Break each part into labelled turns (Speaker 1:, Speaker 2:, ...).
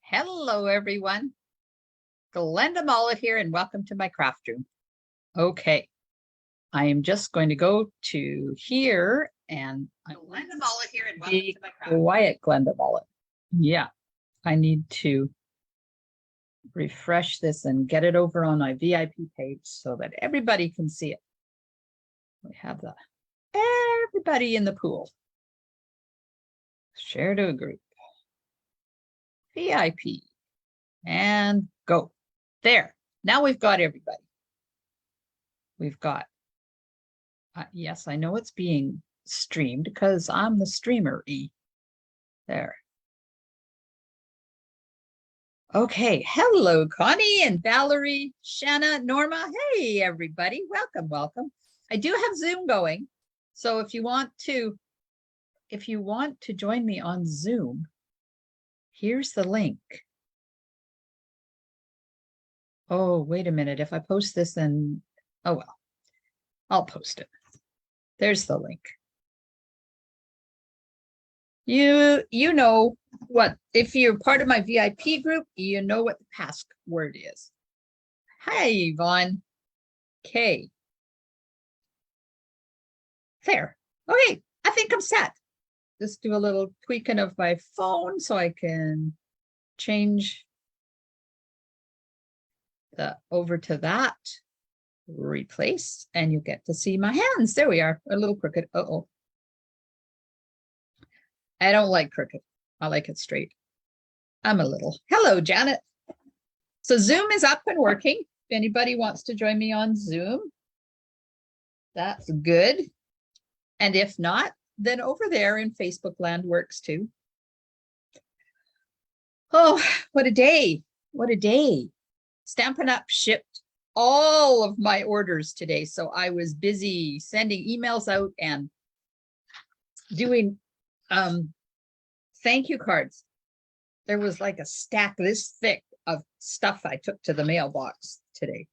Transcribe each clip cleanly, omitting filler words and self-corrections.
Speaker 1: Hello, everyone. Glenda Mollet here, and welcome to my craft room. Okay, I am just going to go to here, and I'm Glenda Mollet here, and welcome to my craft room. Quiet, Glenda Mollet. Yeah, I need to refresh this and get it over on my VIP page so that everybody can see it. We have everybody in the pool. Share to a group. VIP. And go. There. Now we've got everybody. We've got, yes, I know it's being streamed because I'm the streamer-y. There. Okay. Hello, Connie and Valerie, Shanna, Norma. Hey, everybody. Welcome, welcome. I do have Zoom going. So if you want to join me on Zoom, here's the link. Oh, wait a minute. If I post this, then, oh, well, I'll post it. There's the link. You know what, if you're part of my VIP group, you know what the password is. Hi, Yvonne. Okay. There. Okay, I think I'm set. Just do a little tweaking of my phone so I can change over to that, replace, and you get to see my hands. There we are, a little crooked. Uh-oh. I don't like crooked. I like it straight. I'm a little. Hello, Janet. So Zoom is up and working. If anybody wants to join me on Zoom, that's good. And if not, then over there in Facebook land works too. Oh, what a day. What a day. Stampin' Up shipped all of my orders today. So I was busy sending emails out and doing thank you cards. There was like a stack this thick of stuff I took to the mailbox today.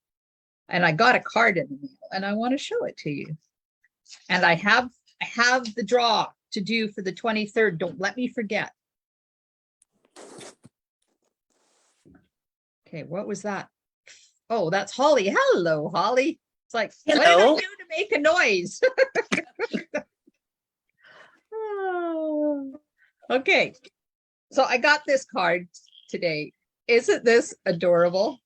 Speaker 1: And I got a card in the mail and I want to show it to you. And I have the draw to do for the 23rd. Don't let me forget. Okay, what was that? Oh, that's Holly. Hello, Holly. It's like, hello. What did I do to make a noise? Oh. Okay, so I got this card today. Isn't this adorable?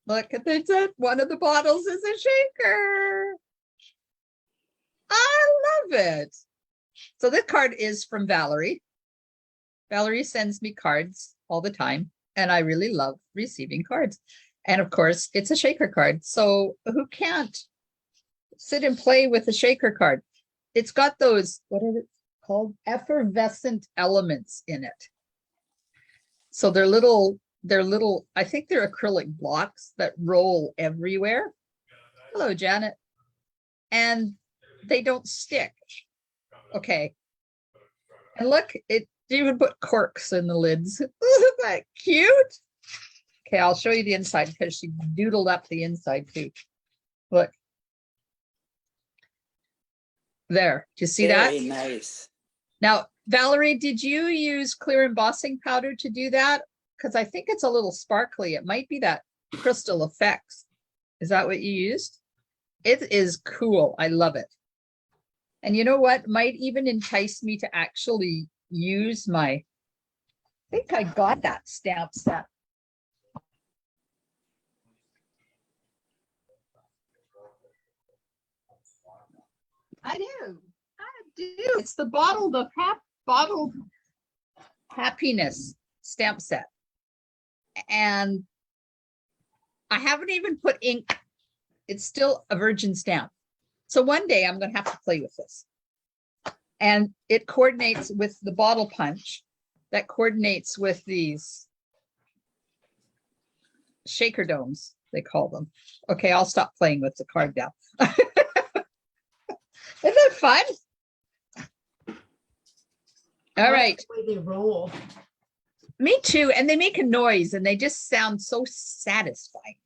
Speaker 1: Look at this. One of the bottles is a shaker. I love it. So this card is from Valerie. Valerie sends me cards all the time, and I really love receiving cards. And of course, it's a shaker card. So who can't sit and play with a shaker card? It's got those, what are it called? Effervescent elements in it. So they're little, I think they're acrylic blocks that roll everywhere. Hello, Janet. And they don't stick. Okay. And look, it even put corks in the lids. Isn't that cute? Okay, I'll show you the inside because she doodled up the inside too. Look. There. Do you see that?
Speaker 2: Very nice.
Speaker 1: Now, Valerie, did you use clear embossing powder to do that? Because I think it's a little sparkly. It might be that Crystal Effects. Is that what you used? It is cool. I love it. And you know what? Might even entice me to actually use my, I think I got that stamp set. I do. It's the bottled happiness stamp set. And I haven't even put ink. It's still a virgin stamp. So one day I'm going to have to play with this. And it coordinates with the bottle punch that coordinates with these shaker domes, they call them. Okay, I'll stop playing with the card now. Isn't that fun? All right.
Speaker 3: The way they roll.
Speaker 1: Me too. And they make a noise and they just sound so satisfying.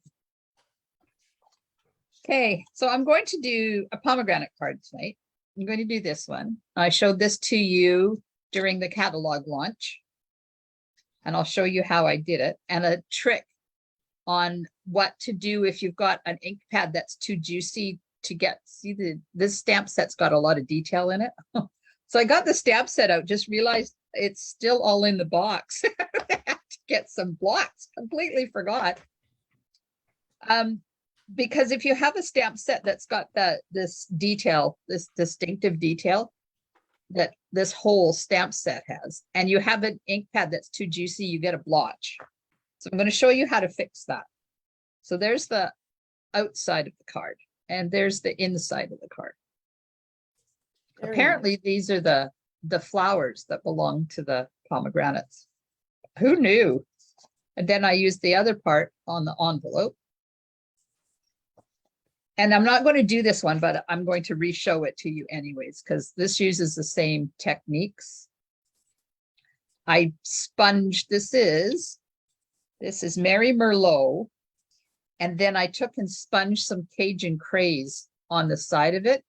Speaker 1: Okay, so I'm going to do a pomegranate card tonight. I'm going to do this one. I showed this to you during the catalog launch. and I'll show you how I did it, and a trick on what to do if you've got an ink pad that's too juicy to get. See, this stamp set's got a lot of detail in it. So I got the stamp set out, just realized it's still all in the box. I have to get some blocks, completely forgot. Because if you have a stamp set that's got this detail, this distinctive detail that this whole stamp set has, and you have an ink pad that's too juicy, you get a blotch. So I'm going to show you how to fix that. So there's the outside of the card, and there's the inside of the card. Apparently, these are the flowers that belong to the pomegranates. Who knew? And then I used the other part on the envelope. And I'm not going to do this one, but I'm going to re-show it to you anyways, because this uses the same techniques. I sponged, this is Mary Merlot. And then I took and sponged some Cajun craze on the side of it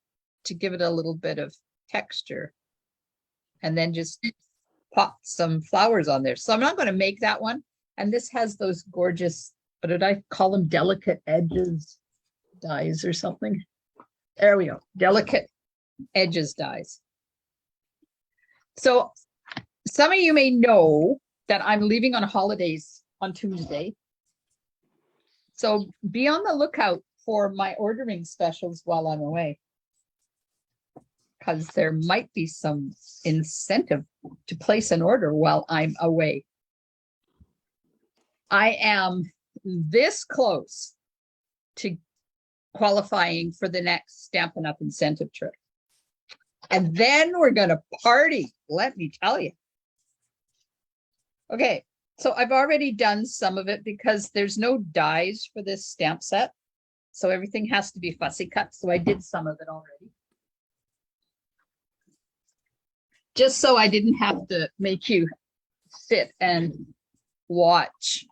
Speaker 1: to give it a little bit of texture. And then just pop some flowers on there. So I'm not going to make that one. And this has those gorgeous, what did I call them? Delicate edges dies or something. There we go. Delicate edges dies. So some of you may know that I'm leaving on holidays on Tuesday. So be on the lookout for my ordering specials while I'm away, because there might be some incentive to place an order while I'm away. I am this close to qualifying for the next Stampin' Up! Incentive trip. And then we're going to party, let me tell you. Okay, so I've already done some of it because there's no dies for this stamp set. So everything has to be fussy cut. So I did some of it already. Just so I didn't have to make you sit and watch.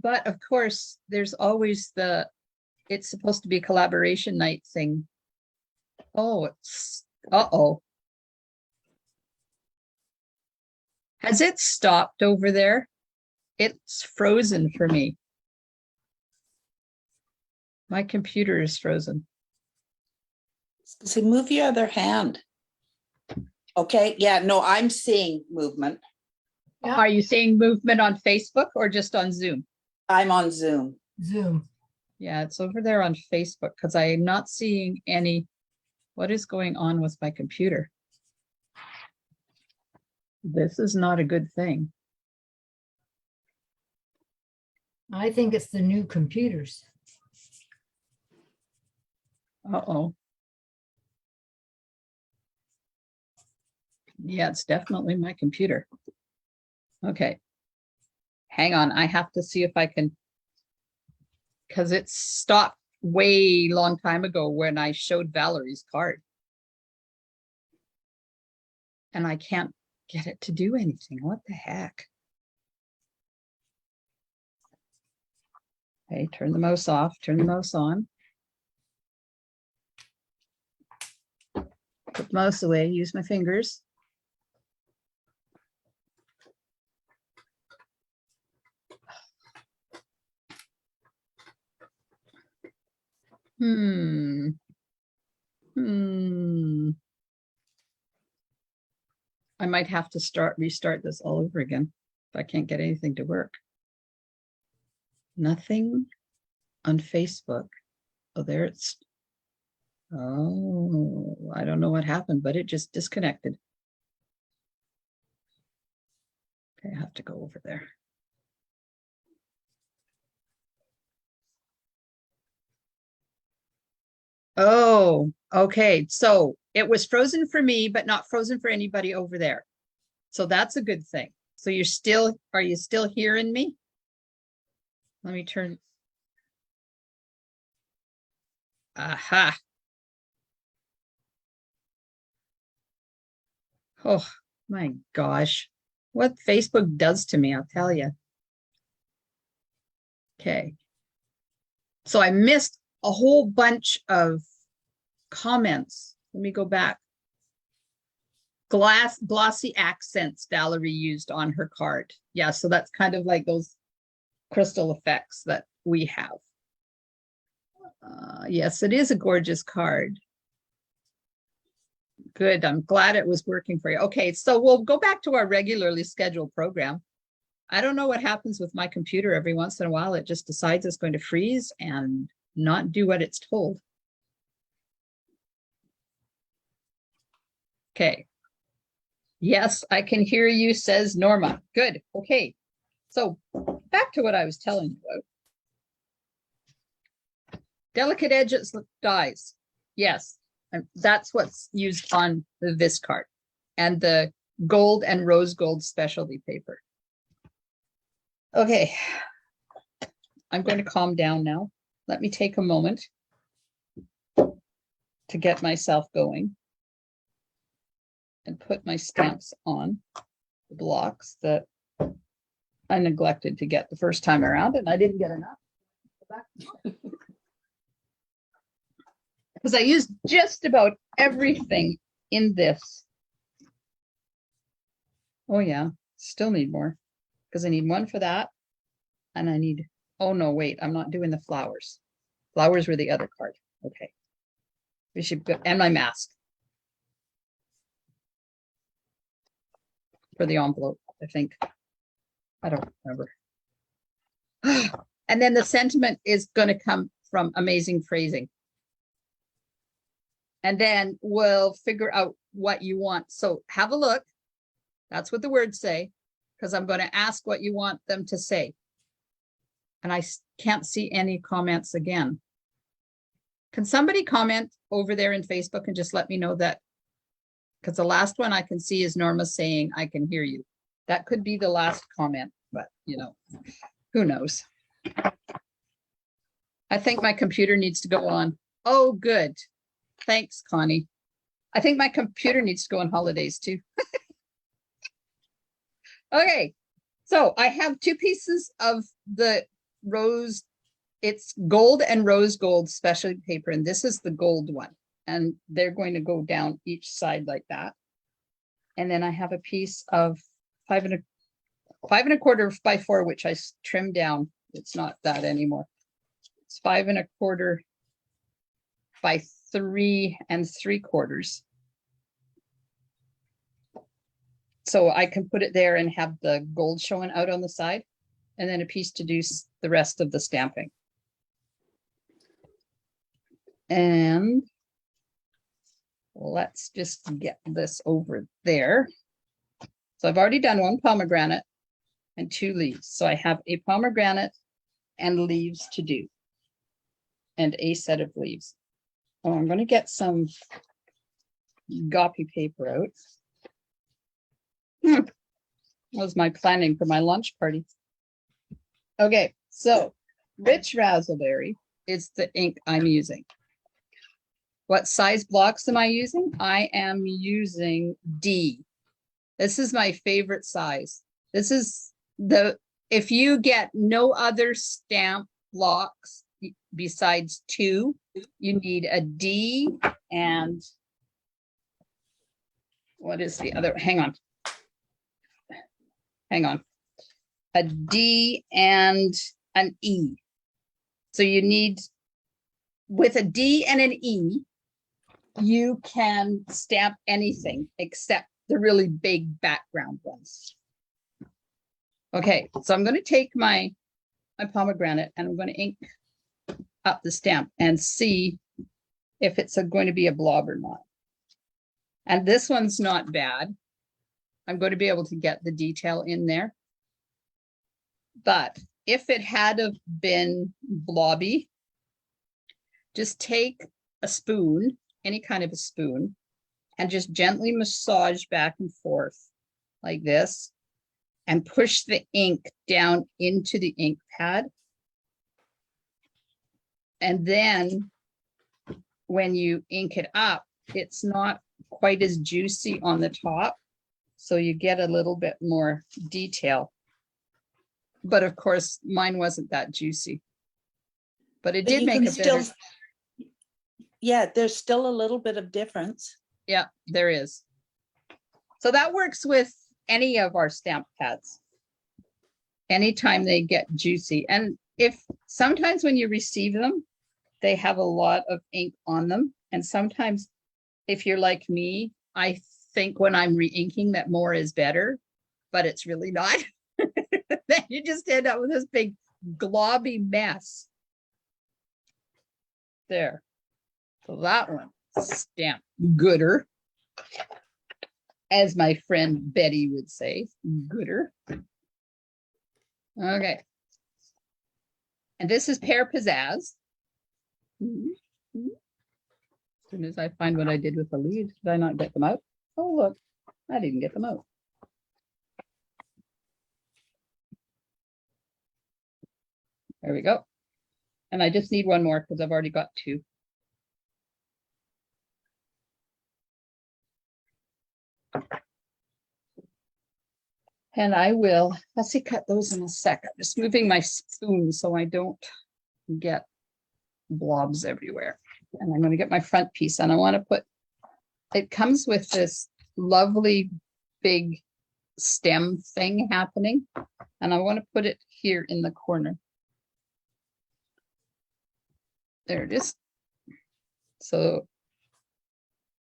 Speaker 1: But of course, there's always it's supposed to be a collaboration night thing. Oh, uh-oh. Has it stopped over there? It's frozen for me. My computer is frozen.
Speaker 2: So move your other hand. Okay, yeah, no, I'm seeing movement.
Speaker 1: Yeah. Are you seeing movement on Facebook or just on Zoom?
Speaker 2: I'm on Zoom.
Speaker 3: Zoom.
Speaker 1: Yeah, it's over there on Facebook because I am not seeing any. What is going on with my computer? This is not a good thing.
Speaker 3: I think it's the new computers.
Speaker 1: Uh-oh. Yeah, it's definitely my computer. Okay. Hang on, I have to see if I can, because it stopped way long time ago when I showed Valerie's card. And I can't get it to do anything. What the heck? Okay, turn the mouse off, turn the mouse on. Put the mouse away, use my fingers. I might have to restart this all over again if I can't get anything to work. Nothing on Facebook. Oh, there it's. Oh, I don't know what happened, but it just disconnected. Okay, I have to go over there. Oh, okay. So it was frozen for me, but not frozen for anybody over there. So that's a good thing. So are you still hearing me? Let me turn. Aha. Oh my gosh. What Facebook does to me, I'll tell you. Okay. So I missed a whole bunch of comments. Let me go back. glossy accents Valerie used on her card. Yeah, so that's kind of like those crystal effects that we have. Yes, it is a gorgeous card. Good. I'm glad it was working for you. Okay, so we'll go back to our regularly scheduled program. I don't know what happens with my computer every once in a while. It just decides it's going to freeze and not do what it's told. Okay. Yes, I can hear you, says Norma. Good. Okay. So back to what I was telling you about. Delicate edges dies. Yes, and that's what's used on this card and the gold and rose gold specialty paper. Okay, I'm going to calm down now. Let me take a moment to get myself going and put my stamps on the blocks that I neglected to get the first time around, and I didn't get enough. Because I used just about everything in this. Oh yeah, still need more because I need one for that. And I need, oh no, wait, I'm not doing the flowers. Flowers were the other card. Okay. We should go, and my mask. For the envelope, I think. I don't remember. And then the sentiment is going to come from amazing phrasing. And then we'll figure out what you want. So have a look. That's what the words say, because I'm going to ask what you want them to say. And I can't see any comments again. Can somebody comment over there in Facebook and just let me know that? Because the last one I can see is Norma saying, I can hear you. That could be the last comment, but you know, who knows? I think my computer needs to go on. Oh, good. Thanks, Connie. I think my computer needs to go on holidays too. Okay, so I have two pieces of the rose. It's gold and rose gold specialty paper, and this is the gold one. And they're going to go down each side like that. And then I have a piece of 5 1/4 by 4, which I trimmed down. It's not that anymore. It's 5 1/4 by 3 3/4. So I can put it there and have the gold showing out on the side, and then a piece to do the rest of the stamping. And let's just get this over there. So I've already done 1 pomegranate and 2 leaves. So I have a pomegranate and leaves to do, and a set of leaves. Oh, I'm going to get some copy paper out. That was my planning for my lunch party. Okay, so Rich Raspberry is the ink I'm using. What size blocks am I using? I am using D. This is my favorite size. This is if you get no other stamp blocks besides 2, you need a D and what is the other? Hang on. A D and an E. So you need, with a D and an E, you can stamp anything except the really big background ones. Okay, so I'm going to take my pomegranate and I'm going to ink up the stamp and see if it's going to be a blob or not. And this one's not bad. I'm going to be able to get the detail in there. But if it had have been blobby, just take a spoon, any kind of a spoon, and just gently massage back and forth like this and push the ink down into the ink pad. And then when you ink it up, it's not quite as juicy on the top. So you get a little bit more detail. But of course, mine wasn't that juicy. But it did make it better.
Speaker 2: Yeah, there's still a little bit of difference.
Speaker 1: Yeah, there is. So that works with any of our stamp pads. Anytime they get juicy. And if sometimes when you receive them, they have a lot of ink on them. And sometimes if you're like me, I think when I'm re-inking that more is better, but it's really not. Then you just end up with this big globby mess. There. So that one, stamp gooder. As my friend Betty would say, gooder. Okay. And this is Pear Pizzazz. As soon as I find what I did with the leaves, did I not get them out? Oh, look, I didn't get them out. There we go. And I just need one more because I've already got two. And I will, let's see, cut those in a sec. I'm just moving my spoon so I don't get blobs everywhere. And I'm going to get my front piece and I want to put, it comes with this lovely big stem thing happening. And I want to put it here in the corner. There it is. So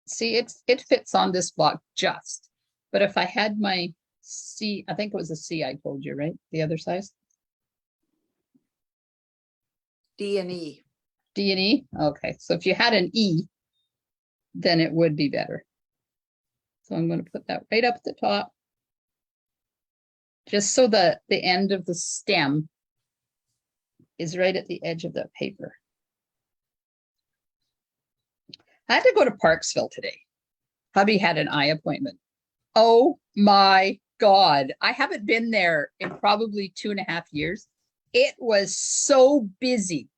Speaker 1: see, it fits on this block just, but if I had my C, I think it was a C I told you, right? The other size?
Speaker 2: D and E.
Speaker 1: D and E? Okay, so if you had an E, then it would be better. So I'm going to put that right up at the top. Just so that the end of the stem is right at the edge of the paper. I had to go to Parksville today. Hubby had an eye appointment. Oh my God. I haven't been there in probably 2.5 years. It was so busy.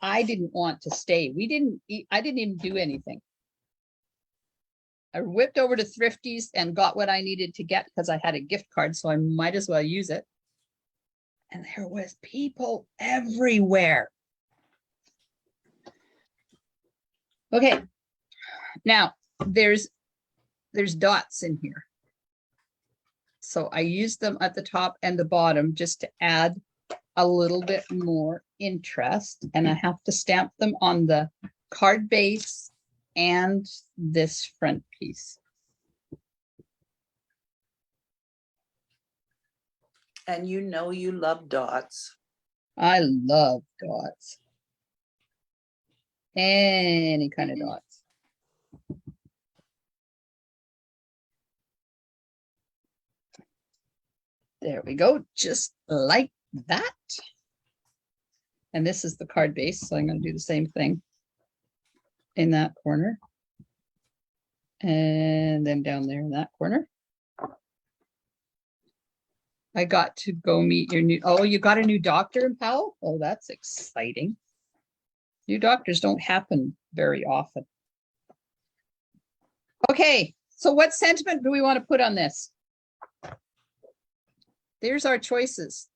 Speaker 1: I didn't want to stay. We didn't eat. I didn't even do anything. I whipped over to Thrifty's and got what I needed to get because I had a gift card, so I might as well use it. And there was people everywhere. Okay. Now there's dots in here. So I use them at the top and the bottom just to add a little bit more interest. And I have to stamp them on the card base and this front piece.
Speaker 2: And you know you love dots.
Speaker 1: I love dots. Any kind of dots. There we go, just like that. And this is the card base, so I'm going to do the same thing in that corner. And then down there in that corner. I got to go meet your new, oh, you got a new doctor in Powell? Oh, that's exciting. New doctors don't happen very often. Okay, so what sentiment do we want to put on this? There's our choices.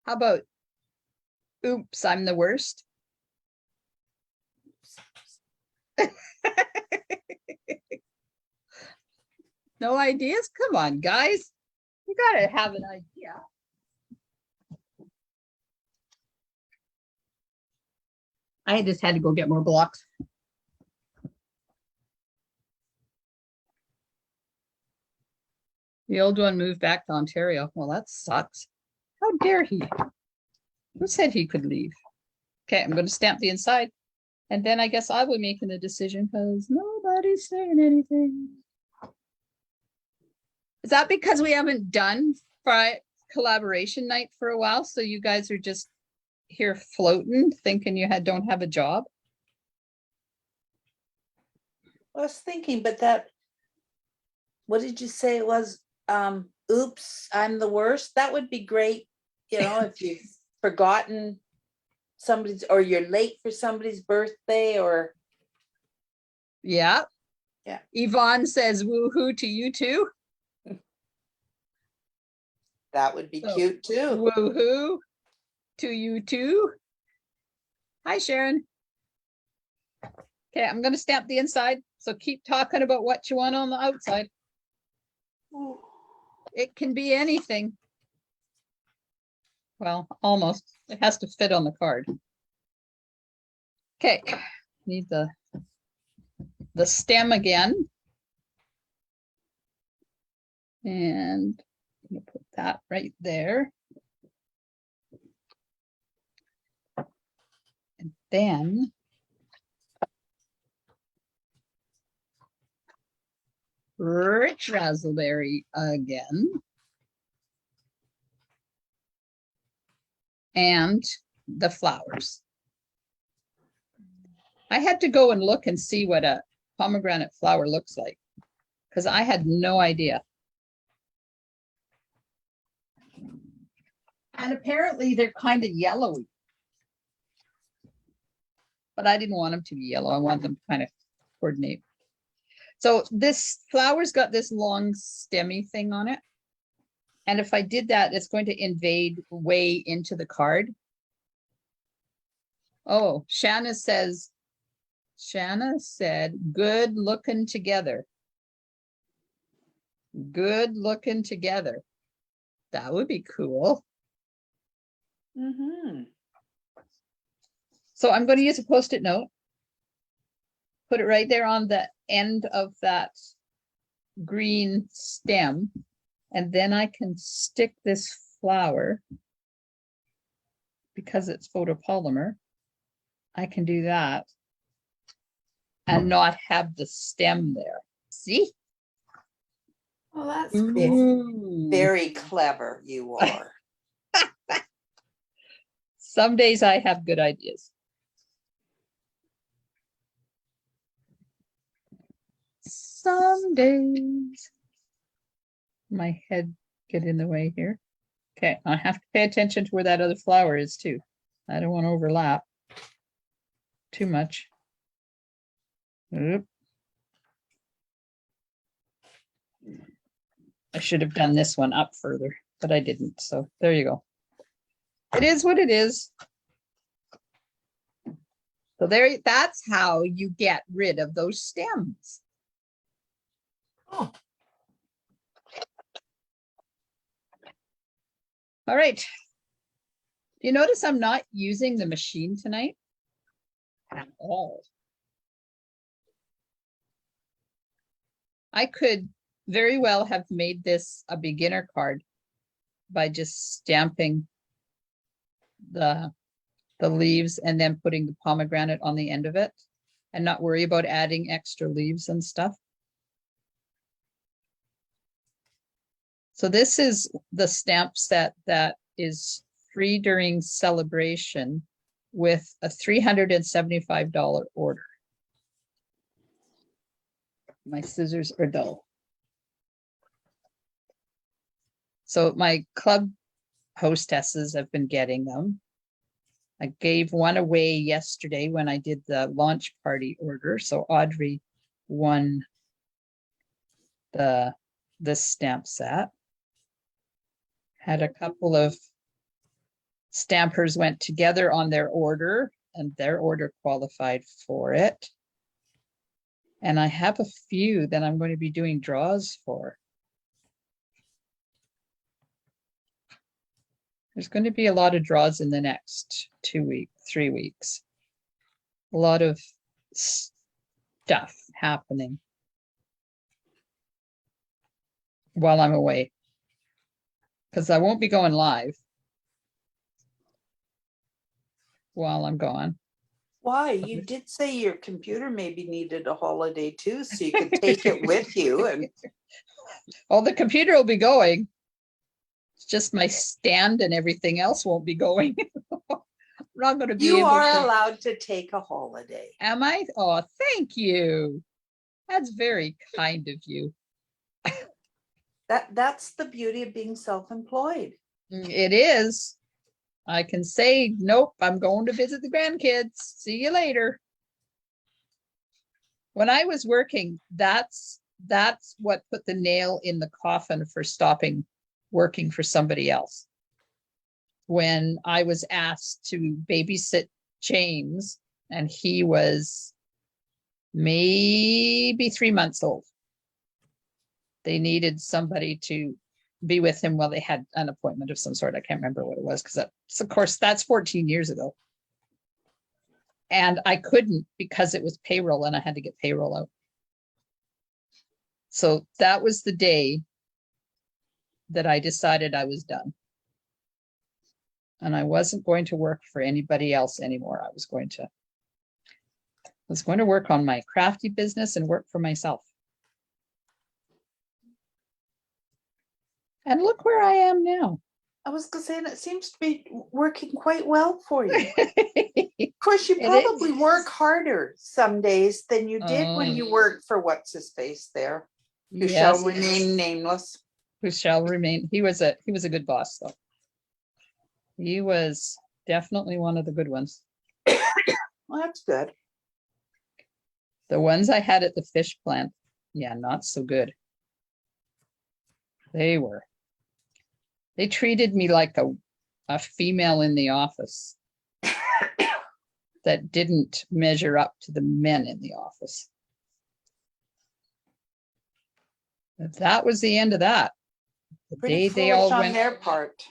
Speaker 1: How about, oops, I'm the worst? No ideas? Come on, guys. You gotta have an idea. I just had to go get more blocks. The old one moved back to Ontario. Well, that sucks. How dare he? Who said he could leave? Okay, I'm going to stamp the inside. And then I guess I will be making the decision because nobody's saying anything. Is that because we haven't done collaboration night for a while? So you guys are just here floating, thinking you don't have a job?
Speaker 2: I was thinking, but that, what did you say it was? Oops, I'm the worst. That would be great, you know, if you've forgotten somebody's, or you're late for somebody's birthday, or
Speaker 1: Yeah.
Speaker 2: Yeah.
Speaker 1: Yvonne says woohoo to you too.
Speaker 2: that would be
Speaker 1: So,
Speaker 2: cute too.
Speaker 1: Woohoo to you too. Hi, Sharon. Okay, I'm gonna stamp the inside, so keep talking about what you want on the outside. It can be anything. Well, almost. It has to fit on the card. Okay, need the stem again. And I'm gonna put that right there. And then rich raspberry again. And the flowers. I had to go and look and see what a pomegranate flower looks like, because I had no idea. And apparently they're kind of yellowy. But I didn't want them to be yellow. I want them to kind of coordinate. So this flower's got this long stemmy thing on it. And if I did that, it's going to invade way into the card. Oh, Shanna said, good looking together. Good looking together. That would be cool.
Speaker 2: Mm-hmm.
Speaker 1: So I'm going to use a Post-it note. Put it right there on the end of that green stem. And then I can stick this flower, because it's photopolymer, I can do that and not have the stem there. See?
Speaker 3: Oh, that's
Speaker 2: It's
Speaker 3: cool.
Speaker 2: very clever you are.
Speaker 1: Some days I have good ideas. Some days my head get in the way here. Okay, I have to pay attention to where that other flower is too. I don't want to overlap too much. Oop. I should have done this one up further, but I didn't. So there you go. It is what it is. So there, that's how you get rid of those stems.
Speaker 3: Oh,
Speaker 1: All right. You notice I'm not using the machine tonight at all. I could very well have made this a beginner card by just stamping the leaves and then putting the pomegranate on the end of it and not worry about adding extra leaves and stuff. So this is the stamp set that is free during celebration with a $375 order. My scissors are dull. So my club hostesses have been getting them. I gave one away yesterday when I did the launch party order. So Audrey won this stamp set. Had a couple of stampers went together on their order, and their order qualified for it. And I have a few that I'm going to be doing draws for. There's going to be a lot of draws in the next 2 weeks, 3 weeks. A lot of stuff happening while I'm away, because I won't be going live while I'm gone.
Speaker 2: Why? You did say your computer maybe needed a holiday too, so you could take it with you. And
Speaker 1: Oh, the computer will be going. It's just my stand and everything else won't be going. I'm not going to be
Speaker 2: you
Speaker 1: able
Speaker 2: are
Speaker 1: to.
Speaker 2: allowed to take a holiday.
Speaker 1: Am I? Oh, thank you. That's very kind of you.
Speaker 2: That's the beauty of being self-employed.
Speaker 1: It is. I can say, nope, I'm going to visit the grandkids. See you later. When I was working, that's what put the nail in the coffin for stopping working for somebody else. When I was asked to babysit James, and he was maybe 3 months old. They needed somebody to be with him while they had an appointment of some sort. I can't remember what it was because that's, of course, that's 14 years ago. And I couldn't because it was payroll and I had to get payroll out. So that was the day that I decided I was done. And I wasn't going to work for anybody else anymore. I was going to work on my crafty business and work for myself. And look where I am now.
Speaker 2: I was gonna say, and it seems to be working quite well for you. Of course, you
Speaker 1: It
Speaker 2: probably
Speaker 1: is.
Speaker 2: work harder some days than you did when
Speaker 1: Oh.
Speaker 2: you worked for what's his face there, who shall
Speaker 1: Yes,
Speaker 2: remain nameless.
Speaker 1: who shall remain. He was a good boss though. He was definitely one of the good ones.
Speaker 2: Well, that's good.
Speaker 1: The ones I had at the fish plant, yeah, not so good. They treated me like a female in the office that didn't measure up to the men in the office. That was the end of that. The
Speaker 2: Pretty
Speaker 1: day they
Speaker 2: foolish
Speaker 1: all
Speaker 2: on
Speaker 1: went,
Speaker 2: their part.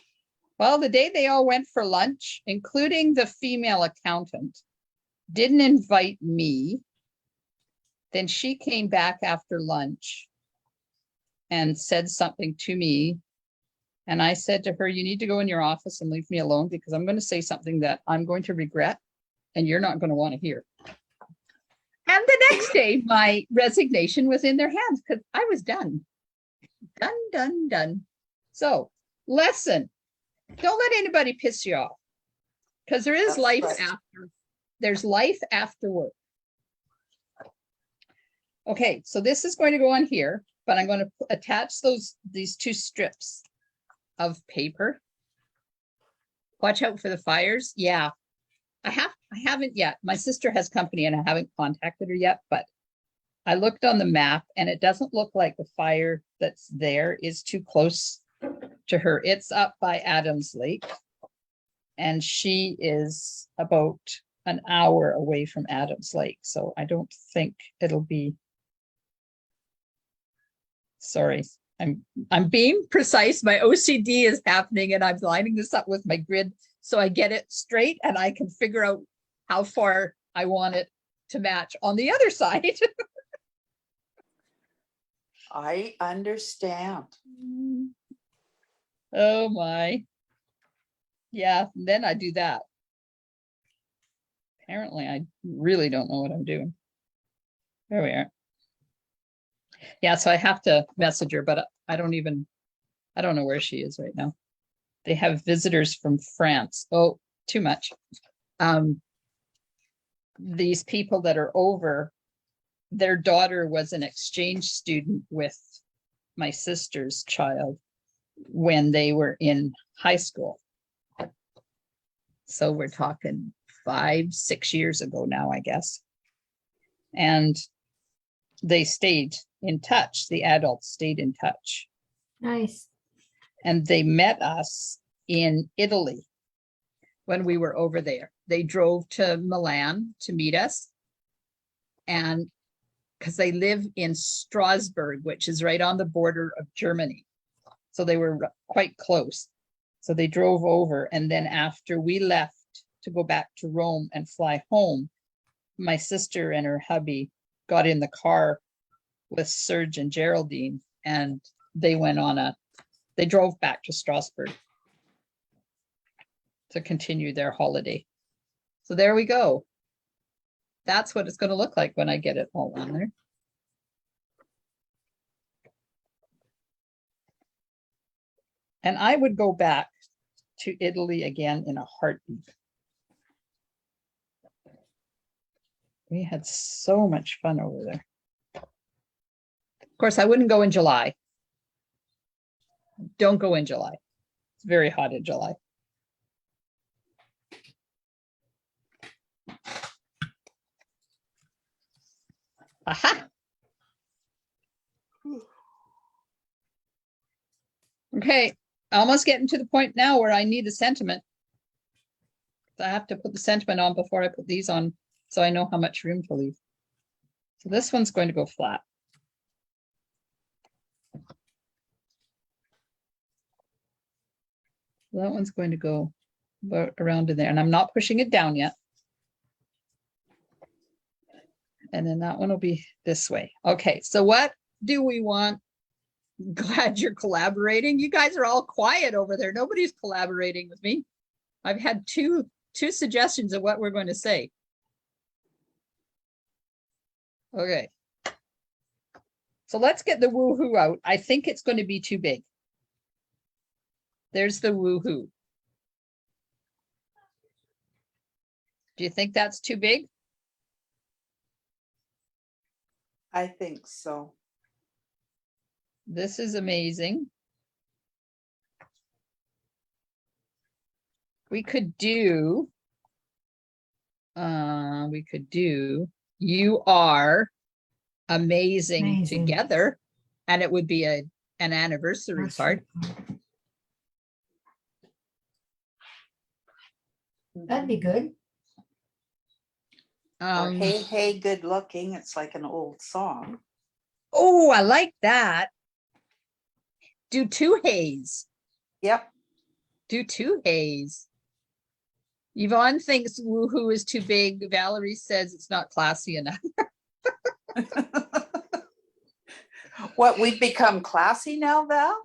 Speaker 1: well, the day they all went for lunch, including the female accountant, didn't invite me. Then she came back after lunch and said something to me. And I said to her, you need to go in your office and leave me alone because I'm going to say something that I'm going to regret and you're not going to want to hear. And the next day, my resignation was in their hands because I was done. Done. So, lesson. Don't let anybody piss you off because there is
Speaker 2: That's
Speaker 1: life
Speaker 2: right.
Speaker 1: after. There's life after work. Okay, so this is going to go on here, but I'm going to attach these two strips of paper. Watch out for the fires. Yeah, I haven't yet. My sister has company and I haven't contacted her yet, but I looked on the map and it doesn't look like the fire that's there is too close to her. It's up by Adams Lake and she is about an hour away from Adams Lake. So I don't think it'll be. Sorry, I'm being precise. My OCD is happening and I'm lining this up with my grid so I get it straight and I can figure out how far I want it to match on the other side.
Speaker 2: I understand.
Speaker 1: Oh my. Yeah, then I do that. Apparently I really don't know what I'm doing. There we are. Yeah, so I have to message her, but I don't know where she is right now. They have visitors from France. Oh, too much. These people that are over, their daughter was an exchange student with my sister's child when they were in high school. So we're talking 5-6 years ago now, I guess. And they stayed in touch. The adults stayed in touch.
Speaker 3: Nice.
Speaker 1: And they met us in Italy when we were over there. They drove to Milan to meet us. And because they live in Strasbourg, which is right on the border of Germany. So they were quite close. So they drove over. And then after we left to go back to Rome and fly home, my sister and her hubby got in the car with Serge and Geraldine and they drove back to Strasbourg to continue their holiday. So there we go. That's what it's going to look like when I get it all on there. And I would go back to Italy again in a heartbeat. We had so much fun over there. Of course, I wouldn't go in July. Don't go in July. It's very hot in July. Aha. Okay, almost getting to the point now where I need a sentiment. I have to put the sentiment on before I put these on so I know how much room to leave. So this one's going to go flat. That one's going to go around in there, and I'm not pushing it down yet. And then that one will be this way. Okay, so what do we want? Glad you're collaborating. You guys are all quiet over there. Nobody's collaborating with me. I've had two suggestions of what we're going to say. Okay. So let's get the woohoo out. I think it's going to be too big. There's the woohoo. Do you think that's too big?
Speaker 2: I think so.
Speaker 1: This is amazing. We could do, you are amazing together, and it would be an anniversary card.
Speaker 3: That'd be good.
Speaker 2: Or hey, hey, good looking. It's like an old song.
Speaker 1: Oh, I like that. Do two hays.
Speaker 2: Yep.
Speaker 1: Do two hays. Yvonne thinks woohoo is too big. Valerie says it's not classy enough.
Speaker 2: What, we've become classy now, Val?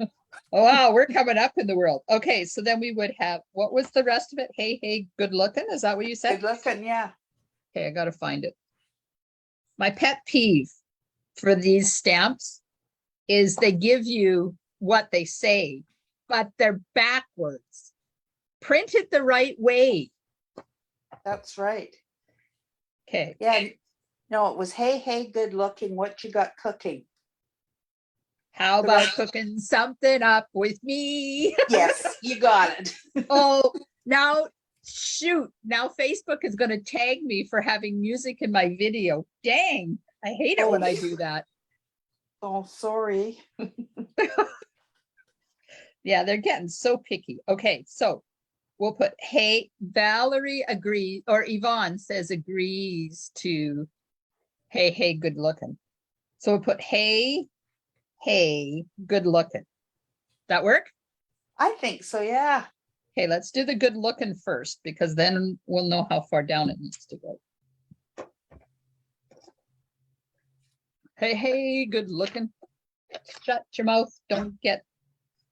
Speaker 1: Oh, wow, we're coming up in the world. Okay, so then we would have, what was the rest of it? Hey, hey, good looking. Is that what you said?
Speaker 2: Good looking, yeah.
Speaker 1: Okay, I got to find it. My pet peeve for these stamps is they give you what they say, but they're backwards. Print it the right way.
Speaker 2: That's right.
Speaker 1: Okay.
Speaker 2: Yeah. No, it was hey, hey, good looking. What you got cooking?
Speaker 1: How about cooking something up with me?
Speaker 2: Yes, you got it.
Speaker 1: Oh, now shoot. Now Facebook is going to tag me for having music in my video. Dang, I hate it when I do that.
Speaker 2: Oh, sorry.
Speaker 1: Yeah, they're getting so picky. Okay, so we'll put, hey, Valerie agrees, or Yvonne says agrees to, hey, hey, good looking. So we'll put, hey, hey, good looking. That work?
Speaker 2: I think so, yeah.
Speaker 1: Okay, let's do the good looking first, because then we'll know how far down it needs to go. Hey, hey, good looking. Shut your mouth. Don't get.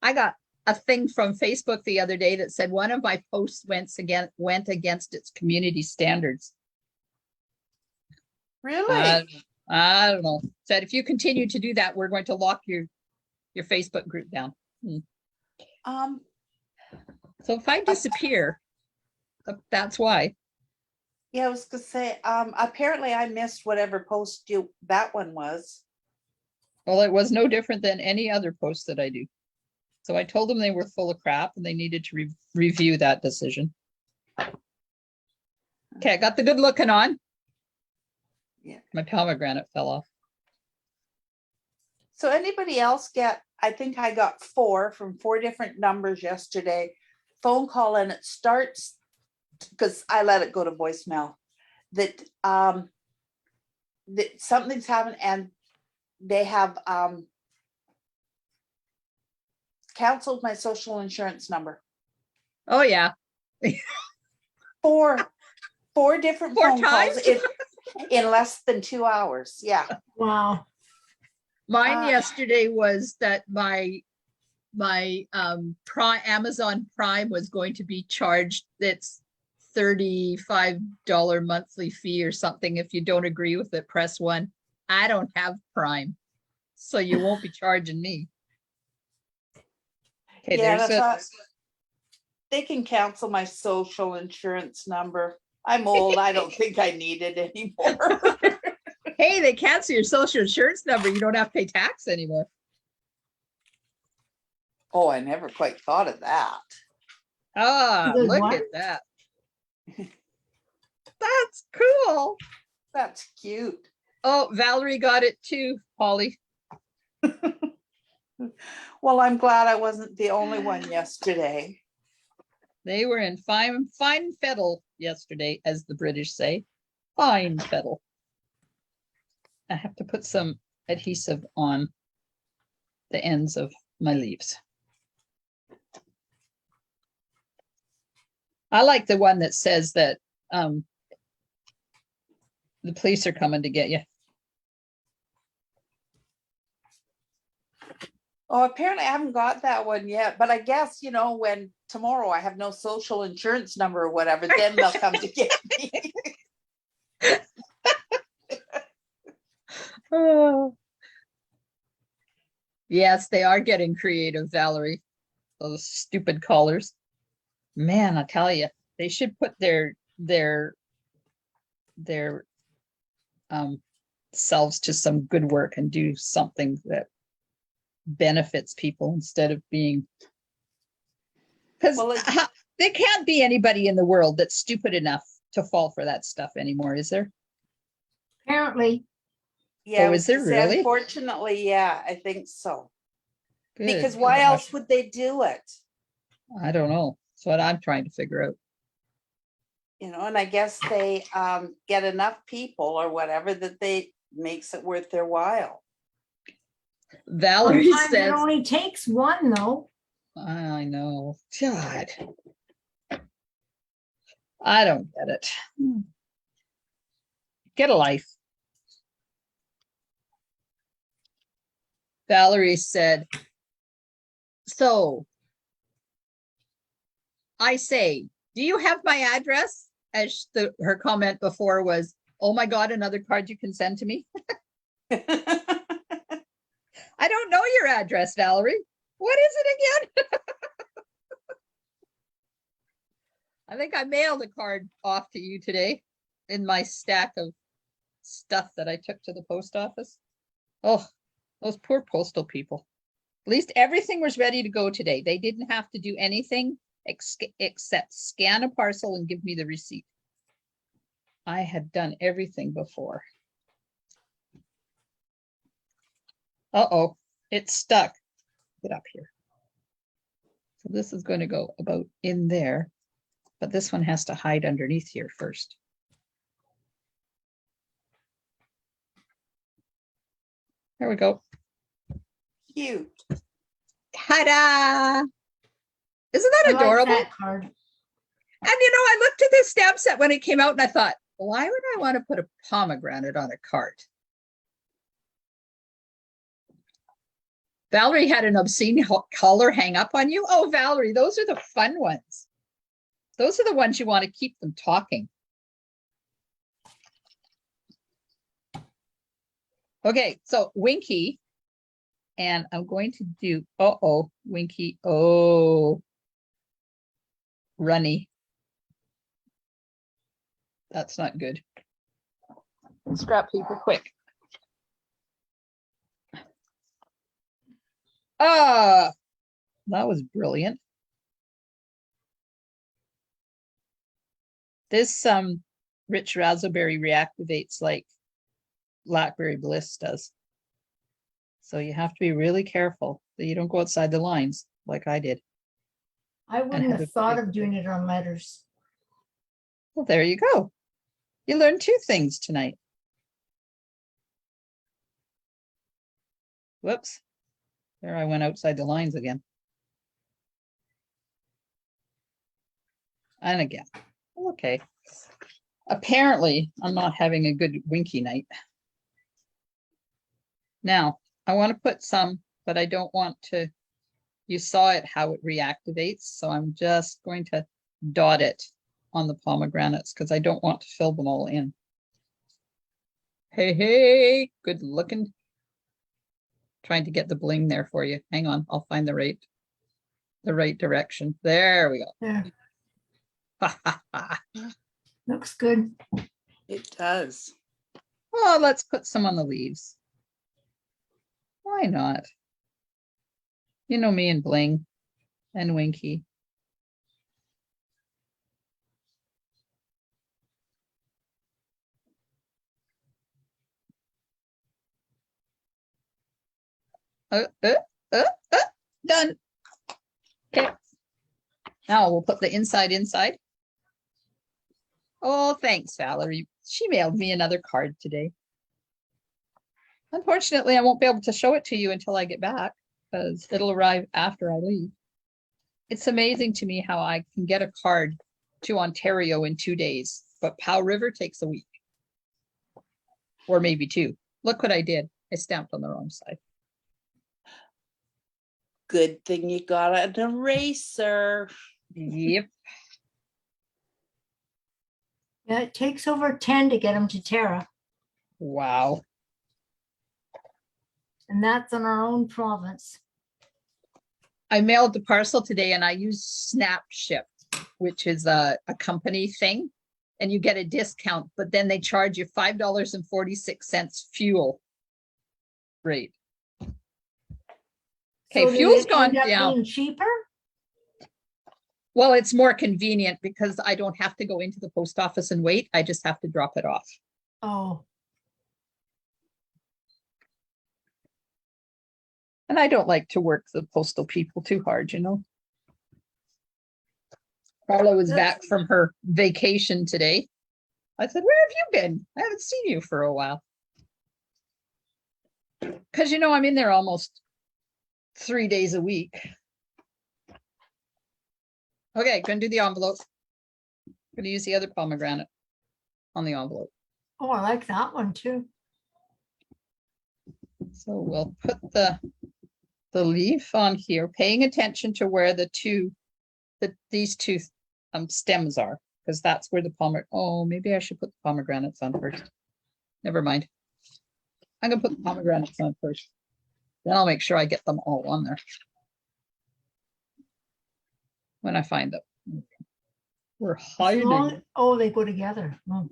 Speaker 1: I got a thing from Facebook the other day that said one of my posts went against its community standards.
Speaker 2: Really?
Speaker 1: I don't know. Said if you continue to do that, we're going to lock your Facebook group down. So if I disappear, that's why.
Speaker 2: Yeah, I was gonna say, apparently I missed whatever post that one was.
Speaker 1: Well, it was no different than any other post that I do. So I told them they were full of crap and they needed to review that decision. Okay, I got the good looking on.
Speaker 2: Yeah.
Speaker 1: My pomegranate fell off.
Speaker 2: So anybody else I think I got 4 from 4 different numbers yesterday. Phone call, and it starts, because I let it go to voicemail, that that something's happened and they have canceled my social insurance number.
Speaker 1: Oh yeah.
Speaker 2: 4 different
Speaker 1: 4
Speaker 2: phone
Speaker 1: times?
Speaker 2: calls in less than 2 hours. Yeah.
Speaker 3: Wow.
Speaker 1: Mine yesterday was that my Amazon Prime was going to be charged its $35 monthly fee or something. If you don't agree with it, press 1. I don't have Prime, so you won't be charging me. Okay,
Speaker 2: Yeah,
Speaker 1: there's
Speaker 2: they can cancel my social insurance number. I'm old. I don't think I need it anymore.
Speaker 1: Hey, they cancel your social insurance number. You don't have to pay tax anymore.
Speaker 2: Oh, I never quite thought of that.
Speaker 1: Ah,
Speaker 3: Good
Speaker 1: look
Speaker 3: one.
Speaker 1: at that. That's cool.
Speaker 2: That's cute.
Speaker 1: Oh, Valerie got it too, Holly.
Speaker 2: Well, I'm glad I wasn't the only one yesterday.
Speaker 1: They were in fine fettle yesterday, as the British say. Fine fettle. I have to put some adhesive on the ends of my leaves. I like the one that says that the police are coming to get you.
Speaker 2: Oh, apparently I haven't got that one yet, but I guess, you know, when tomorrow I have no social insurance number or whatever, then they'll come to get me.
Speaker 1: Oh. Yes, they are getting creative, Valerie. Those stupid collars. Man, I tell you, they should put their selves to some good work and do something that benefits people instead of being, because
Speaker 2: Well,
Speaker 1: there can't be anybody in the world that's stupid enough to fall for that stuff anymore, is there?
Speaker 3: Apparently,
Speaker 2: yeah, I
Speaker 1: Oh,
Speaker 2: was
Speaker 1: is there
Speaker 2: gonna say,
Speaker 1: really?
Speaker 2: unfortunately, yeah, I think so.
Speaker 1: Good
Speaker 2: Because why
Speaker 1: gosh.
Speaker 2: else would they do it?
Speaker 1: I don't know. That's what I'm trying to figure out.
Speaker 2: You know, and I guess they get enough people or whatever that they makes it worth their while.
Speaker 1: Valerie
Speaker 3: sometimes it
Speaker 1: says,
Speaker 3: only takes one though.
Speaker 1: I know. God. I don't get it. Get a life. Valerie said, so I say, do you have my address? As her comment before was, oh my God, another card you can send to me. I don't know your address, Valerie. What is it again? I think I mailed a card off to you today in my stack of stuff that I took to the post office. Oh, those poor postal people. At least everything was ready to go today. They didn't have to do anything except scan a parcel and give me the receipt. I had done everything before. Uh-oh, it's stuck. Get up here. So this is going to go about in there, but this one has to hide underneath here first. There we go.
Speaker 2: Cute.
Speaker 1: Ta-da! Isn't
Speaker 3: I
Speaker 1: that
Speaker 3: like
Speaker 1: adorable?
Speaker 3: that card.
Speaker 1: And you know, I looked at this stamp set when it came out and I thought, why would I want to put a pomegranate on a card? Valerie had an obscene color hang up on you. Oh, Valerie, those are the fun ones. Those are the ones you want to keep them talking. Okay, so Winky, and I'm going to do, uh-oh, Winky, oh, runny. That's not good. Scrap paper quick. Ah, that was brilliant. This rich raspberry reactivates like blackberry bliss does. So you have to be really careful that you don't go outside the lines like I did.
Speaker 3: I wouldn't
Speaker 1: have
Speaker 3: have
Speaker 1: a
Speaker 3: thought
Speaker 1: big
Speaker 3: of doing it on letters.
Speaker 1: Well, there you go. You learned two things tonight. Whoops. There I went outside the lines again. And again. Okay. Apparently, I'm not having a good Winky night. Now, I want to put some, but I don't want to, you saw it, how it reactivates. So I'm just going to dot it on the pomegranates because I don't want to fill them all in. Hey, hey, good looking. Trying to get the bling there for you. Hang on, I'll find the right direction. There we
Speaker 3: There,
Speaker 1: go.
Speaker 3: looks good.
Speaker 2: It does.
Speaker 1: Oh, let's put some on the leaves. Why not? You know me and bling and Winky. Uh, uh, uh, done. Okay. Now we'll put the inside. Oh, thanks, Valerie. She mailed me another card today. Unfortunately, I won't be able to show it to you until I get back because it'll arrive after I leave. It's amazing to me how I can get a card to Ontario in 2 days, but Powell River takes a week. Or maybe 2. Look what I did. I stamped on the wrong side.
Speaker 2: Good thing you got an eraser.
Speaker 1: Yep.
Speaker 3: Yeah, it takes over 10 to get them to Tara,
Speaker 1: Wow.
Speaker 3: and that's in our own province.
Speaker 1: I mailed the parcel today and I used SnapShip, which is a company thing, and you get a discount, but then they charge you $5.46 fuel rate. Okay,
Speaker 3: So did
Speaker 1: fuel's
Speaker 3: it
Speaker 1: gone
Speaker 3: end up
Speaker 1: down.
Speaker 3: being cheaper?
Speaker 1: Well, it's more convenient because I don't have to go into the post office and wait. I just have to drop it off.
Speaker 3: Oh,
Speaker 1: And I don't like to work the postal people too hard, you know. Carla was
Speaker 3: That's-
Speaker 1: back from her vacation today. I said, "Where have you been? I haven't seen you for a while." Because, you know, I'm in there almost 3 days a week. Okay, gonna do the envelope. Gonna use the other pomegranate on the envelope.
Speaker 3: oh, I like that one too.
Speaker 1: So we'll put the leaf on here, paying attention to where these two stems are, because that's where the pomegranate. Oh, maybe I should put the pomegranates on first. Never mind. I'm gonna put the pomegranates on first. Then I'll make sure I get them all on there when I find them. We're
Speaker 3: As
Speaker 1: hiding.
Speaker 3: oh, they go together. Oh,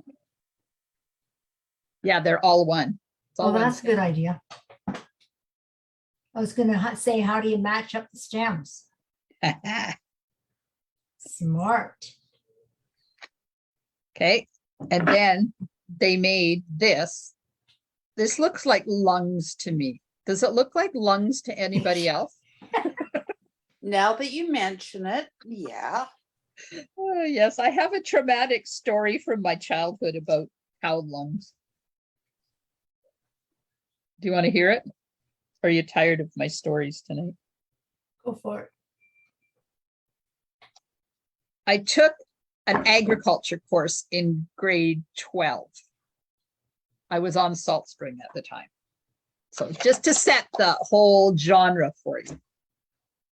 Speaker 1: Yeah, they're all one. It's all
Speaker 3: oh,
Speaker 1: one
Speaker 3: that's a good
Speaker 1: stem.
Speaker 3: idea. I was gonna say, how do you match up the stems? Smart.
Speaker 1: Okay, and then they made this. This looks like lungs to me. Does it look like lungs to anybody else?
Speaker 2: Now that you mention it, yeah.
Speaker 1: Oh, yes, I have a traumatic story from my childhood about cow lungs. Do you want to hear it? Or are you tired of my stories tonight?
Speaker 3: Go for it.
Speaker 1: I took an agriculture course in grade 12. I was on Salt Spring at the time. So just to set the whole genre for you.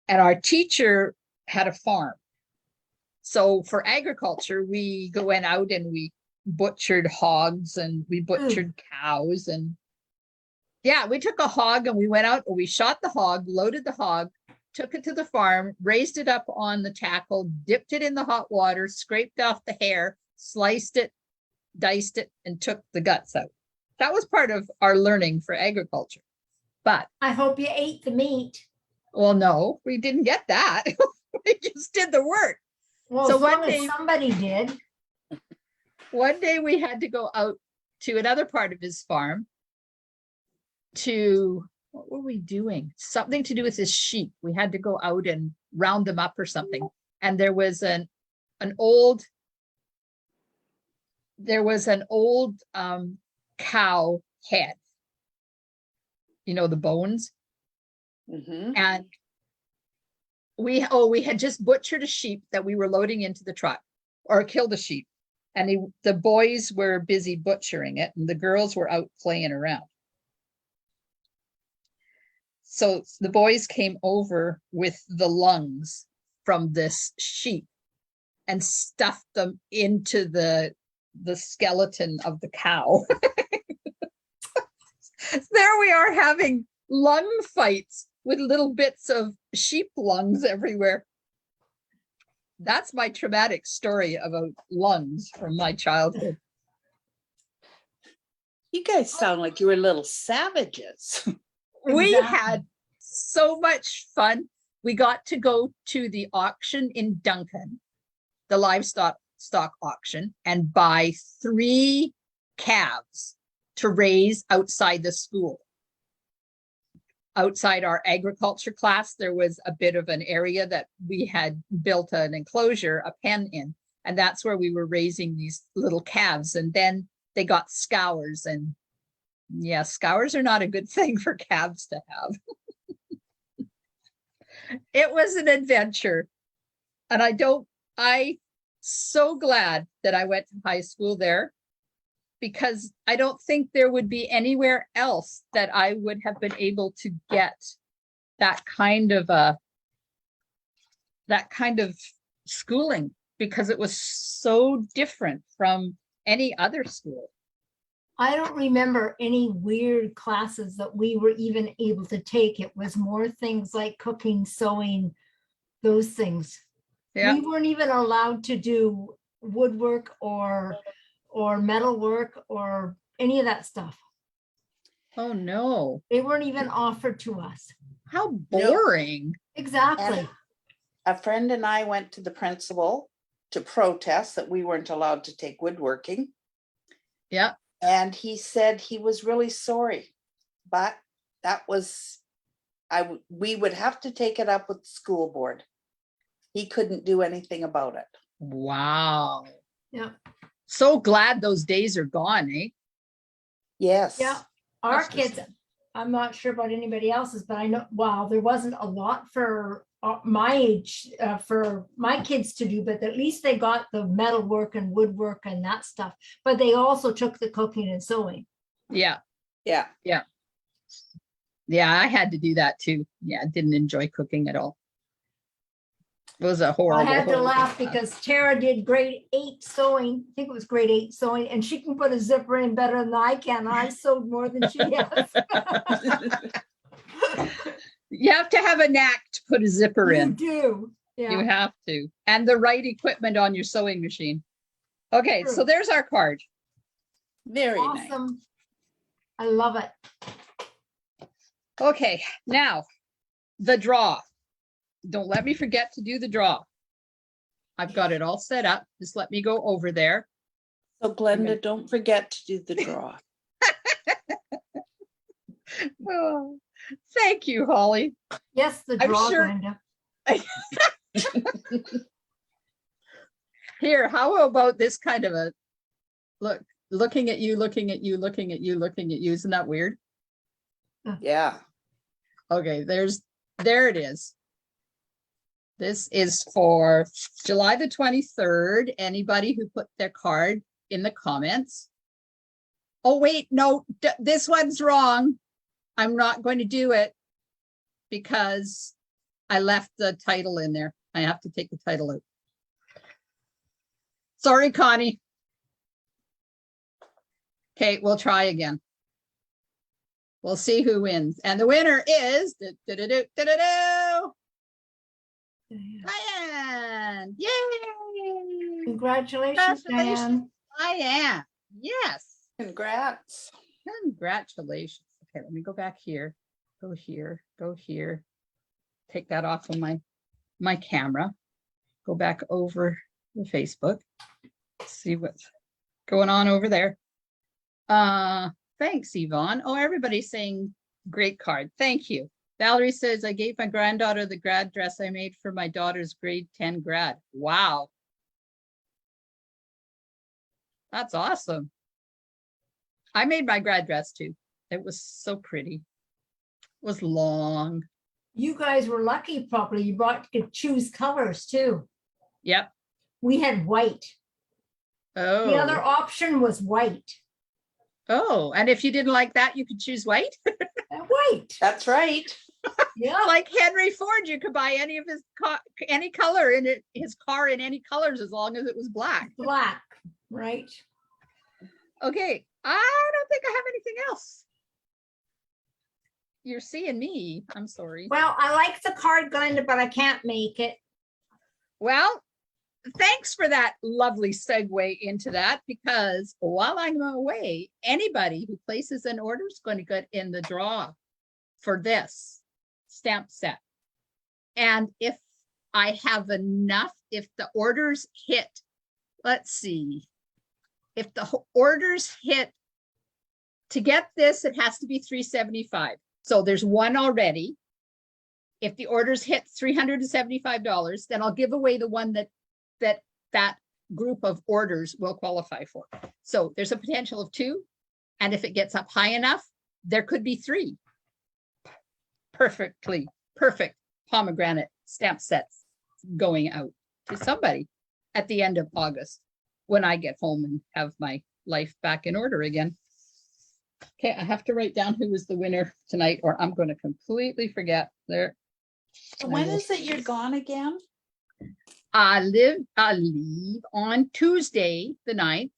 Speaker 1: And our teacher had a farm. So for agriculture, we went out and we butchered hogs and we butchered cows. And yeah, we took a hog and we went out and we shot the hog, loaded the hog, took it to the farm, raised it up on the tackle, dipped it in the hot water, scraped off the hair, sliced it, diced it, and took the guts out. That was part of our learning for agriculture. But
Speaker 3: I hope you ate the meat.
Speaker 1: well, no, we didn't get that. We just did the work.
Speaker 3: Well,
Speaker 1: So
Speaker 3: as long
Speaker 1: one
Speaker 3: as
Speaker 1: day-
Speaker 3: somebody did.
Speaker 1: One day we had to go out to another part of his farm to, what were we doing? Something to do with his sheep. We had to go out and round them up or something. And there was an old cow head, you know, the bones.
Speaker 2: Mhm.
Speaker 1: And we had just butchered a sheep that we were loading into the truck, or killed a sheep. And the boys were busy butchering it and the girls were out playing around. So the boys came over with the lungs from this sheep and stuffed them into the skeleton of the cow. There we are having lung fights with little bits of sheep lungs everywhere. That's my traumatic story about lungs from my childhood.
Speaker 2: You guys sound like you were little savages.
Speaker 1: We
Speaker 3: Exactly.
Speaker 1: had so much fun. We got to go to the auction in Duncan, the livestock auction, and buy 3 calves to raise outside the school. Outside our agriculture class, there was a bit of an area that we had built an enclosure, a pen in, and that's where we were raising these little calves. And then they got scours and Yeah, scours are not a good thing for calves to have. It was an adventure. And I so glad that I went to high school there, because I don't think there would be anywhere else that I would have been able to get that kind of schooling, because it was so different from any other school.
Speaker 3: I don't remember any weird classes that we were even able to take. It was more things like cooking, sewing, those things.
Speaker 1: Yeah.
Speaker 3: We weren't even allowed to do woodwork or metalwork or any of that stuff.
Speaker 1: Oh no.
Speaker 3: They weren't even offered to us.
Speaker 1: How boring.
Speaker 3: Exactly.
Speaker 2: And a friend and I went to the principal to protest that we weren't allowed to take woodworking.
Speaker 1: Yeah.
Speaker 2: And he said he was really sorry, but that was, we would have to take it up with the school board. He couldn't do anything about it.
Speaker 1: Wow.
Speaker 3: Yeah.
Speaker 1: So glad those days are gone, eh?
Speaker 2: Yes.
Speaker 3: Yeah. Our
Speaker 1: That's just-
Speaker 3: kids, I'm not sure about anybody else's, but I know, wow, there wasn't a lot for my age, for my kids to do, but at least they got the metalwork and woodwork and that stuff. But they also took the cooking and sewing.
Speaker 1: Yeah.
Speaker 2: Yeah.
Speaker 1: Yeah, I had to do that too. Yeah, I didn't enjoy cooking at all. It was a
Speaker 3: I
Speaker 1: horrible.
Speaker 3: had to
Speaker 1: horrible
Speaker 3: laugh
Speaker 1: class.
Speaker 3: because Tara did grade 8 sewing. I think it was grade 8 sewing, and she can put a zipper in better than I can. I sewed more than she has.
Speaker 1: You have to have a knack to put a zipper
Speaker 3: You
Speaker 1: in.
Speaker 3: do.
Speaker 1: You
Speaker 3: Yeah.
Speaker 1: have to. And the right equipment on your sewing machine. Okay, so
Speaker 3: True.
Speaker 1: there's our card.
Speaker 2: Very nice.
Speaker 3: Awesome. I love it.
Speaker 1: Okay, now the draw. Don't let me forget to do the draw. I've got it all set up. Just let me go over there.
Speaker 2: So Glenda, don't forget to do the draw.
Speaker 1: Oh, thank you, Holly.
Speaker 3: Yes, the
Speaker 1: I'm
Speaker 3: draw,
Speaker 1: sure-
Speaker 3: Glenda.
Speaker 1: Here, how about this kind of a look, looking at you, looking at you, looking at you, looking at you. Isn't that weird?
Speaker 2: Yeah.
Speaker 1: Okay, there it is. This is for July the 23rd. Anybody who put their card in the comments. Oh, wait, no, this one's wrong. I'm not going to do it because I left the title in there. I have to take the title out. Sorry, Connie. Okay, we'll try again. We'll see who wins. And the winner is Diane. Yay!
Speaker 3: Congratulations, Diane.
Speaker 1: Diane. Yes.
Speaker 2: Congrats.
Speaker 1: Congratulations. Okay, let me go back here. Go here. Go here. Take that off of my camera. Go back over the Facebook. See what's going on over there. Thanks, Yvonne. Oh, everybody's saying great card. Thank you. Valerie says, I gave my granddaughter the grad dress I made for my daughter's grade 10 grad. Wow. That's awesome. I made my grad dress too. It was so pretty. It was long.
Speaker 3: You guys were lucky probably. You could choose colors too.
Speaker 1: Yep.
Speaker 3: We had white.
Speaker 1: Oh.
Speaker 3: The other option was white.
Speaker 1: Oh, and if you didn't like that, you could choose white.
Speaker 3: White.
Speaker 2: That's right.
Speaker 3: Yeah.
Speaker 1: Like Henry Ford, you could buy any of his any color in it, his car in any colors as long as it was black.
Speaker 3: Black. Right.
Speaker 1: Okay, I don't think I have anything else. You're seeing me. I'm sorry.
Speaker 3: Well, I like the card, Glenda, but I can't make it.
Speaker 1: Well, thanks for that lovely segue into that, because while I'm away, anybody who places an order is going to get in the draw for this stamp set. And if I have enough, if the orders hit, let's see, if the orders hit, to get this, it has to be $375. So there's one already. If the orders hit $375, then I'll give away the one that group of orders will qualify for. So there's a potential of 2. And if it gets up high enough, there could be 3 perfect pomegranate stamp sets going out to somebody at the end of August when I get home and have my life back in order again. Okay, I have to write down who was the winner tonight, or I'm going to completely forget. There.
Speaker 2: So when is it you're gone again?
Speaker 1: I leave on Tuesday, the 9th,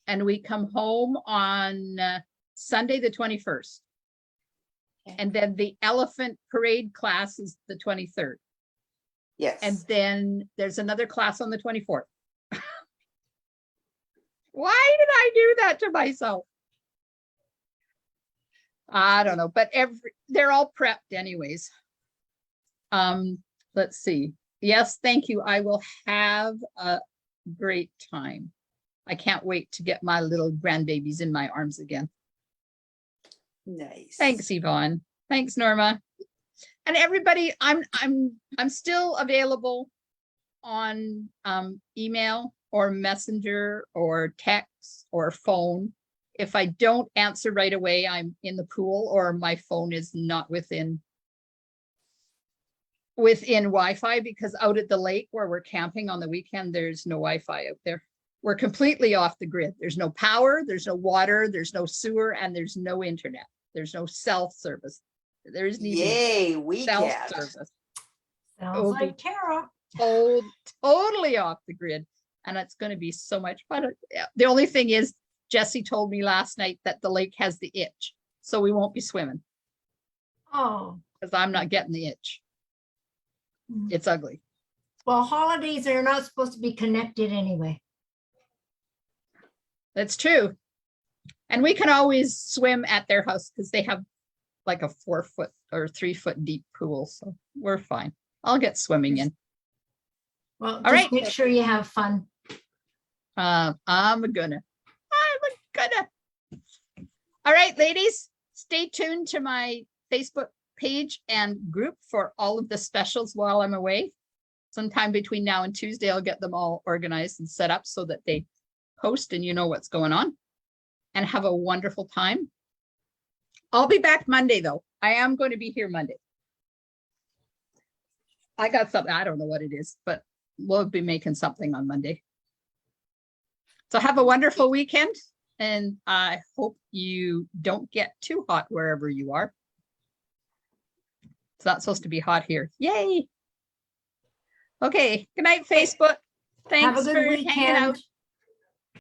Speaker 1: and we come home on Sunday, the 21st.
Speaker 2: Okay.
Speaker 1: And then the elephant parade class is the 23rd.
Speaker 2: Yes.
Speaker 1: And then there's another class on the 24th. Why did I do that to myself? I don't know, but they're all prepped anyways. Let's see. Yes, thank you. I will have a great time. I can't wait to get my little grandbabies in my arms again.
Speaker 2: Nice.
Speaker 1: Thanks, Yvonne. Thanks, Norma. And everybody, I'm still available on email or messenger or text or phone. If I don't answer right away, I'm in the pool or my phone is not within Wi-Fi, because out at the lake where we're camping on the weekend, there's no Wi-Fi out there. We're completely off the grid. There's no power, there's no water, there's no sewer, and there's no internet. There's no cell service. There isn't even cell service.
Speaker 3: Sounds like Tara.
Speaker 1: Totally off the grid. And it's going to be so much fun. The only thing is, Jesse told me last night that the lake has the itch, so we won't be swimming.
Speaker 3: Oh.
Speaker 1: Because I'm not getting the itch. It's ugly.
Speaker 3: Well, holidays are not supposed to be connected anyway.
Speaker 1: That's true. And we can always swim at their house because they have like a 4-foot or 3-foot deep pool. So we're fine. I'll get swimming in.
Speaker 3: Well,
Speaker 1: All
Speaker 3: just
Speaker 1: right.
Speaker 3: make sure you have fun.
Speaker 1: I'm gonna. All right, ladies, stay tuned to my Facebook page and group for all of the specials while I'm away. Sometime between now and Tuesday, I'll get them all organized and set up so that they post and you know what's going on. And have a wonderful time. I'll be back Monday, though. I am going to be here Monday. I got something, I don't know what it is, but we'll be making something on Monday. So have a wonderful weekend, and I hope you don't get too hot wherever you are. It's not supposed to be hot here. Yay. Okay, good night, Facebook. Thanks
Speaker 3: Have a
Speaker 1: for
Speaker 3: good
Speaker 1: hanging out.
Speaker 3: weekend.